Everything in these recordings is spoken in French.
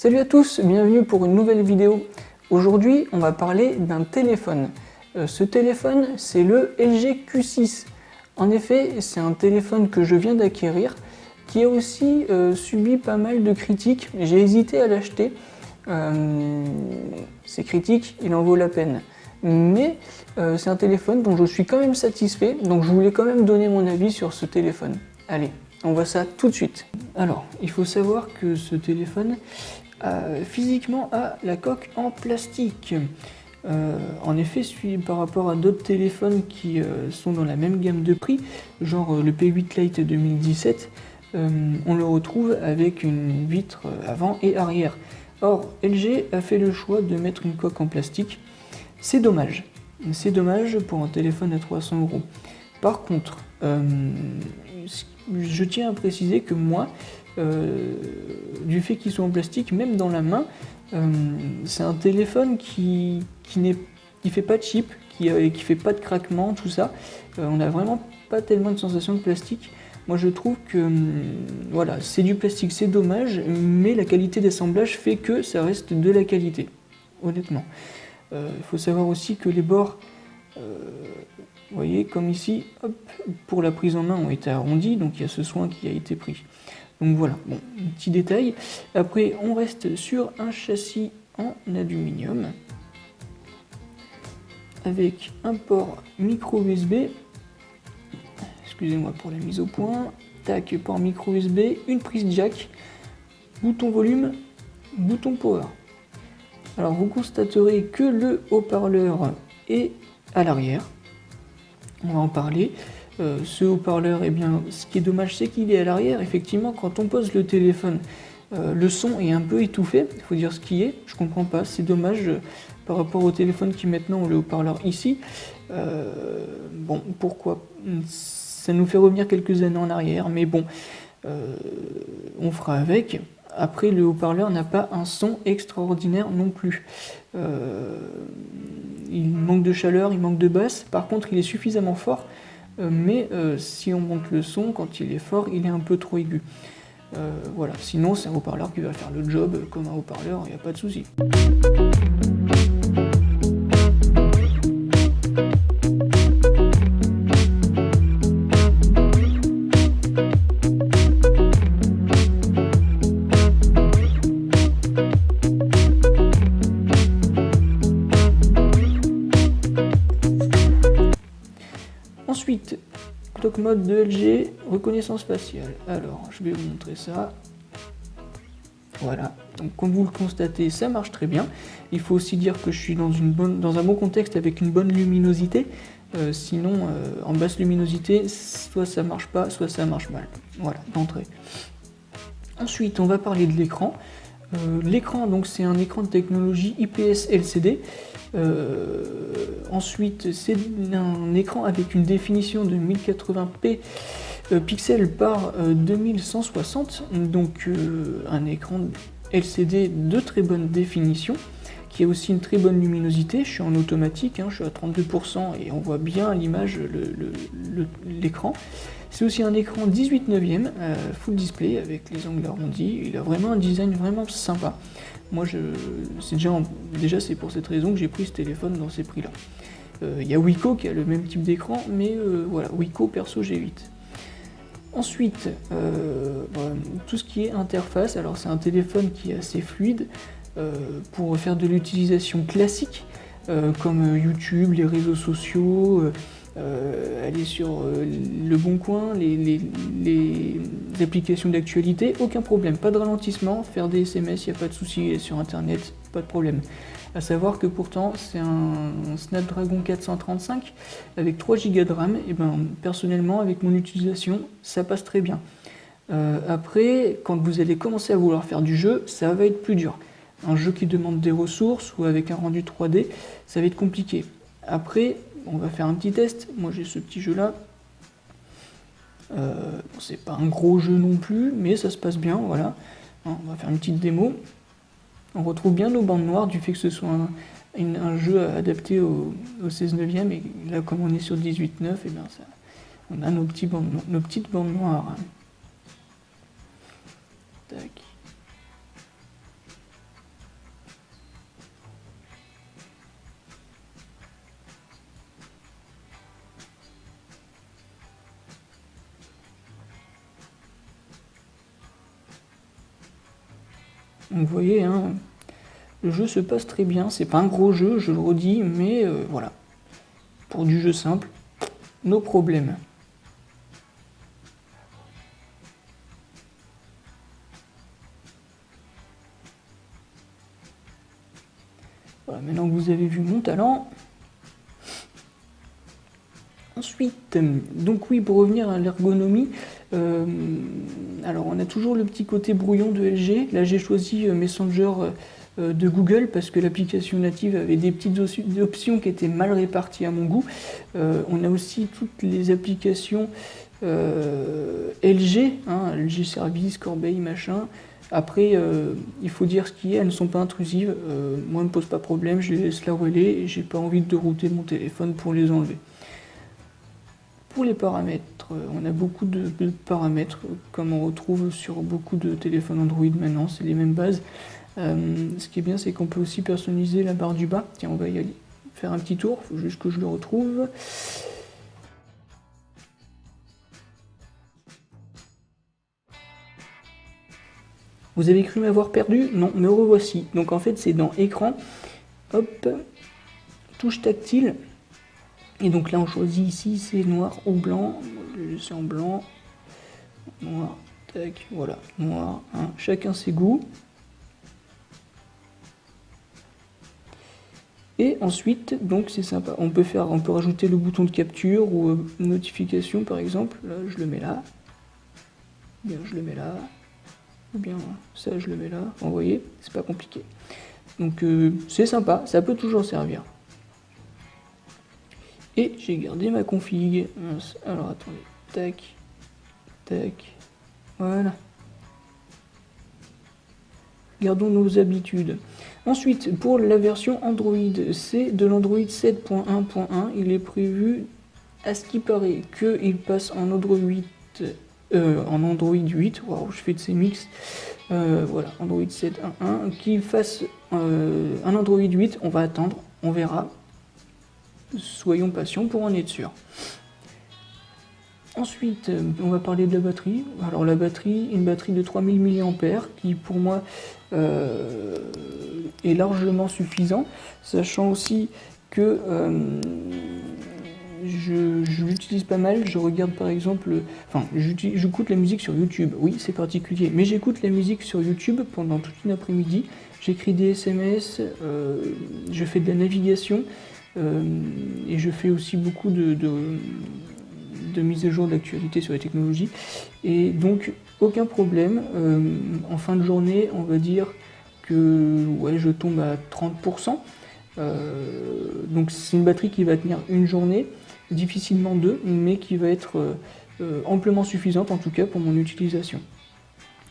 Salut à tous, bienvenue pour une nouvelle vidéo. Aujourd'hui, on va parler d'un téléphone. Ce téléphone, c'est le LG Q6. En effet, c'est un téléphone que je viens d'acquérir, qui a aussi subi pas mal de critiques. J'ai hésité à l'acheter. Ces critiques, il en vaut la peine. Mais c'est un téléphone dont je suis quand même satisfait, donc je voulais quand même donner mon avis sur ce téléphone. Allez, on voit ça tout de suite. Alors, il faut savoir que ce téléphone physiquement a la coque en plastique. En effet, par rapport à d'autres téléphones qui sont dans la même gamme de prix, genre le P8 Lite 2017, on le retrouve avec une vitre avant et arrière. Or, LG a fait le choix de mettre une coque en plastique. C'est dommage. C'est dommage pour un téléphone à 300 €. Par contre, je tiens à préciser que moi, du fait qu'ils soient en plastique, même dans la main, c'est un téléphone qui fait pas de chip, qui fait pas de craquement, tout ça. On n'a vraiment pas tellement de sensation de plastique. Moi je trouve que voilà, c'est du plastique, c'est dommage, mais la qualité d'assemblage fait que ça reste de la qualité, honnêtement. Il faut savoir aussi que les bords, vous voyez, comme ici, hop, pour la prise en main ont été arrondis, donc il y a ce soin qui a été pris. Donc voilà, bon, petit détail. Après, on reste sur un châssis en aluminium avec un port micro USB. Excusez-moi pour la mise au point. Tac, port micro USB, une prise jack, bouton volume, bouton power. Alors vous constaterez que le haut-parleur est à l'arrière. On va en parler. Ce haut-parleur, eh bien, ce qui est dommage, c'est qu'il est à l'arrière. Effectivement, quand on pose le téléphone, le son est un peu étouffé. Il faut dire ce qui est. Je comprends pas. C'est dommage par rapport au téléphone qui maintenant ont le haut-parleur ici. Bon, pourquoi? Ça nous fait revenir quelques années en arrière, mais bon, on fera avec. Après, le haut-parleur n'a pas un son extraordinaire non plus. Il manque de chaleur, il manque de basse. Par contre, il est suffisamment fort. Mais si on monte le son, quand il est fort, il est un peu trop aigu. Voilà. Sinon, c'est un haut-parleur qui va faire le job comme un haut-parleur, il n'y a pas de souci. Ensuite, clock mode de LG, reconnaissance faciale. Alors, je vais vous montrer ça. Voilà, donc comme vous le constatez, ça marche très bien. Il faut aussi dire que je suis dans un bon contexte avec une bonne luminosité. Sinon, en basse luminosité, soit ça marche pas, soit ça marche mal. Voilà, d'entrée. Ensuite, on va parler de l'écran. L'écran, donc c'est un écran de technologie IPS LCD. Ensuite, c'est un écran avec une définition de 1080p pixels par 2160, donc un écran LCD de très bonne définition, qui a aussi une très bonne luminosité. Je suis en automatique, je suis à 32% et on voit bien à l'image l'écran. C'est aussi un écran 18/9, full display avec les angles arrondis. Il a vraiment un design vraiment sympa. Moi, c'est pour cette raison que j'ai pris ce téléphone dans ces prix-là. Il y a Wiko qui a le même type d'écran, mais voilà, Wiko perso j'évite. Ensuite, tout ce qui est interface, alors c'est un téléphone qui est assez fluide pour faire de l'utilisation classique, comme YouTube, les réseaux sociaux, aller sur le Bon Coin, les applications d'actualité, aucun problème, pas de ralentissement, faire des SMS, il n'y a pas de souci, sur internet, pas de problème. À savoir que pourtant c'est un Snapdragon 435 avec 3 Go de RAM, et ben personnellement avec mon utilisation ça passe très bien. Après, quand vous allez commencer à vouloir faire du jeu, ça va être plus dur. Un jeu qui demande des ressources ou avec un rendu 3D, ça va être compliqué. Après, on va faire un petit test. Moi j'ai ce petit jeu là. C'est pas un gros jeu non plus, mais ça se passe bien, voilà. On va faire une petite démo. On retrouve bien nos bandes noires du fait que ce soit un jeu adapté au 16/9, et là comme on est sur 18/9, et bien ça, on a nos petites bandes noires. Tac. Donc vous voyez, hein, le jeu se passe très bien. C'est pas un gros jeu, je le redis, mais voilà. Pour du jeu simple, nos problèmes. Voilà, maintenant que vous avez vu mon talent. Ensuite, donc oui, pour revenir à l'ergonomie, alors on a toujours le petit côté brouillon de LG. Là j'ai choisi Messenger de Google parce que l'application native avait des petites options qui étaient mal réparties à mon goût. On a aussi toutes les applications LG, hein, LG Service, Corbeil, machin. Après, il faut dire ce qui est, elles ne sont pas intrusives. Moi, elles ne me posent pas problème, je les laisse là où elles sont et j'ai pas envie de router mon téléphone pour les enlever. Pour les paramètres, on a beaucoup de paramètres, comme on retrouve sur beaucoup de téléphones Android maintenant, c'est les mêmes bases. Ce qui est bien, c'est qu'on peut aussi personnaliser la barre du bas. Tiens, on va y aller faire un petit tour, il faut juste que je le retrouve. Vous avez cru m'avoir perdu? Non, me revoici. Donc en fait, c'est dans écran, hop, touche tactile. Et donc là, on choisit ici, c'est noir ou blanc. Je vais laisser en blanc. Noir, tac, voilà, noir. Hein. Chacun ses goûts. Et ensuite, donc c'est sympa. On peut rajouter le bouton de capture ou notification, par exemple. Là, je le mets là. Bien, je le mets là. Ou bien ça, je le mets là. Vous voyez, c'est pas compliqué. Donc c'est sympa. Ça peut toujours servir. Et j'ai gardé ma config. Alors attendez, tac, tac, voilà. Gardons nos habitudes. Ensuite, pour la version Android, c'est de l'Android 7.1.1. Il est prévu, à ce qui paraît, qu'il passe en Android 8. Waouh, je fais de ces mix. Voilà, Android 7.1.1. Qu'il fasse un Android 8, on va attendre, on verra. Soyons patients pour en être sûr. Ensuite, on va parler de la batterie. Alors la batterie, une batterie de 3000 mAh qui pour moi est largement suffisant, sachant aussi que je l'utilise pas mal. Je regarde par exemple, j'écoute la musique sur YouTube. Oui, c'est particulier, mais j'écoute la musique sur YouTube pendant toute une après-midi. J'écris des SMS, je fais de la navigation. Et je fais aussi beaucoup de mise à jour d'actualité sur les technologies. Et donc, aucun problème. En fin de journée, on va dire que ouais, je tombe à 30%. Donc, c'est une batterie qui va tenir une journée, difficilement deux, mais qui va être amplement suffisante, en tout cas pour mon utilisation.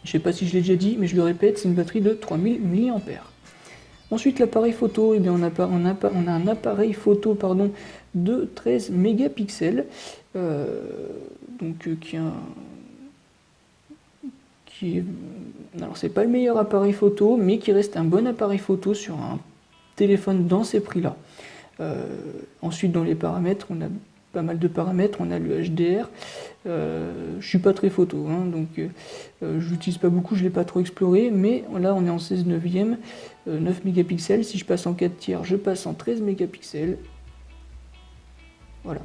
Je ne sais pas si je l'ai déjà dit, mais je le répète, c'est une batterie de 3000 mAh. Ensuite, l'appareil photo, eh bien, on a un appareil photo de 13 mégapixels, alors c'est pas le meilleur appareil photo, mais qui reste un bon appareil photo sur un téléphone dans ces prix-là. Ensuite, dans les paramètres, on a pas mal de paramètres, on a le HDR. Je suis pas très photo, hein, donc je l'utilise pas beaucoup, je l'ai pas trop exploré, mais là on est en 16 neuvième, 9 mégapixels. Si je passe en 4 tiers, je passe en 13 mégapixels. Voilà.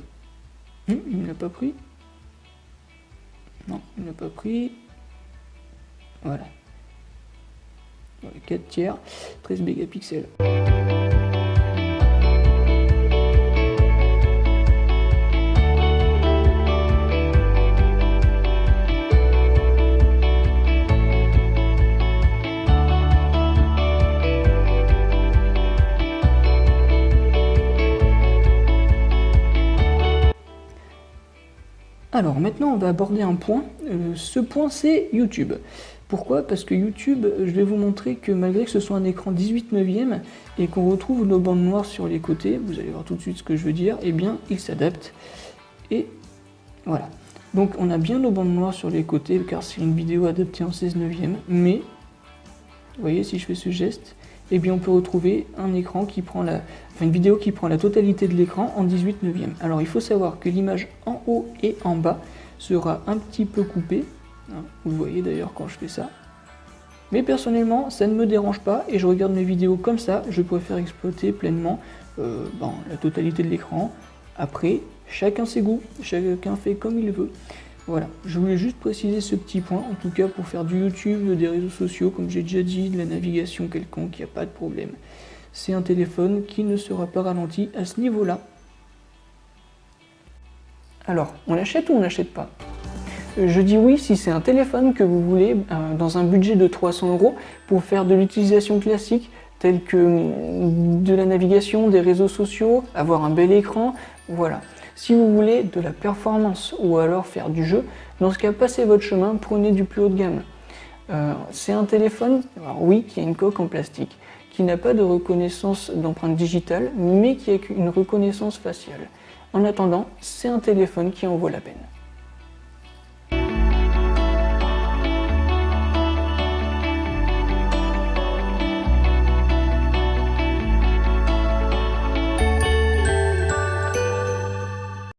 Il ne l'a pas pris. Non, il ne l'a pas pris. Voilà. 4 tiers, 13 mégapixels. Alors maintenant on va aborder un point, ce point c'est YouTube. Pourquoi? Parce que YouTube, je vais vous montrer que malgré que ce soit un écran 18 neuvième et qu'on retrouve nos bandes noires sur les côtés, vous allez voir tout de suite ce que je veux dire, eh bien il s'adapte. Et voilà. Donc on a bien nos bandes noires sur les côtés car c'est une vidéo adaptée en 16 neuvième, mais vous voyez si je fais ce geste, eh bien on peut retrouver un écran qui prend une vidéo qui prend la totalité de l'écran en 18 neuvième. Alors il faut savoir que l'image en haut et en bas sera un petit peu coupée. Vous voyez d'ailleurs quand je fais ça. Mais personnellement, ça ne me dérange pas et je regarde mes vidéos comme ça. Je préfère exploiter pleinement la totalité de l'écran. Après, chacun ses goûts, chacun fait comme il veut. Voilà, je voulais juste préciser ce petit point, en tout cas pour faire du YouTube, des réseaux sociaux, comme j'ai déjà dit, de la navigation quelconque, il n'y a pas de problème. C'est un téléphone qui ne sera pas ralenti à ce niveau-là. Alors, on l'achète ou on n'achète pas? Je dis oui si c'est un téléphone que vous voulez dans un budget de 300 € pour faire de l'utilisation classique, telle que de la navigation, des réseaux sociaux, avoir un bel écran, voilà. Si vous voulez de la performance ou alors faire du jeu, dans ce cas, passez votre chemin, prenez du plus haut de gamme. C'est un téléphone, alors oui, qui a une coque en plastique, qui n'a pas de reconnaissance d'empreinte digitale, mais qui a une reconnaissance faciale. En attendant, c'est un téléphone qui en vaut la peine.